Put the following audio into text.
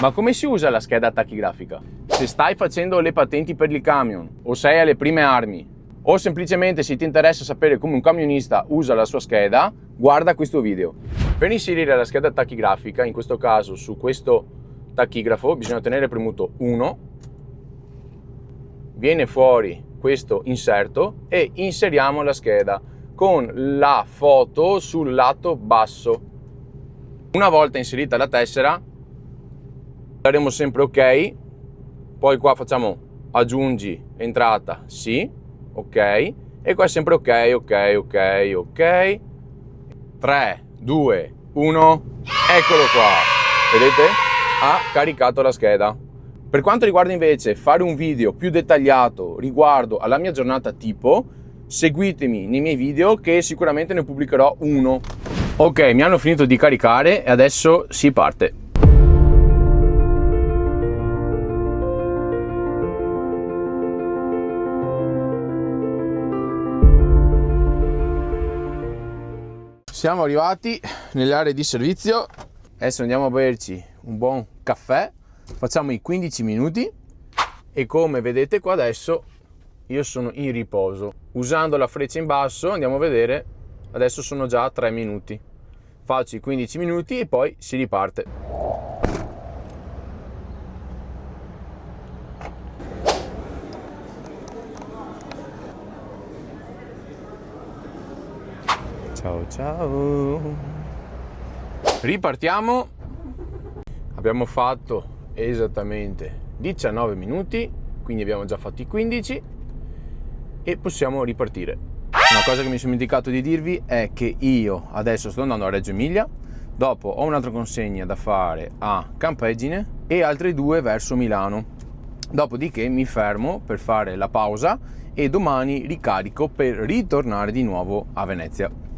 Ma come si usa la scheda tachigrafica? Se stai facendo le patenti per il camion, o sei alle prime armi, o semplicemente se ti interessa sapere come un camionista usa la sua scheda, guarda questo video. Per inserire la scheda tachigrafica, in questo caso su questo tachigrafo, bisogna tenere premuto 1, viene fuori questo inserto e inseriamo la scheda con la foto sul lato basso. Una volta inserita la tessera, daremo sempre ok, poi qua facciamo aggiungi entrata, sì, ok, e qua è sempre ok, ok, ok, ok, 3, 2, 1, eccolo qua, vedete? Ha caricato la scheda. Per quanto riguarda invece fare un video più dettagliato riguardo alla mia giornata tipo, seguitemi nei miei video che sicuramente ne pubblicherò uno. Ok, mi hanno finito di caricare e adesso si parte. Siamo arrivati nelle aree di servizio, adesso andiamo a berci un buon caffè, facciamo i 15 minuti e come vedete qua adesso io sono in riposo. Usando la freccia in basso andiamo a vedere, adesso sono già a 3 minuti. Faccio i 15 minuti e poi si riparte. Ciao ciao. Ripartiamo. Abbiamo fatto esattamente 19 minuti, quindi abbiamo già fatto i 15 e possiamo ripartire. Una cosa che mi sono dimenticato di dirvi è che io adesso sto andando a Reggio Emilia, dopo ho un'altra consegna da fare a Campeggine e altre 2 verso Milano. Dopodiché mi fermo per fare la pausa e domani ricarico per ritornare di nuovo a Venezia.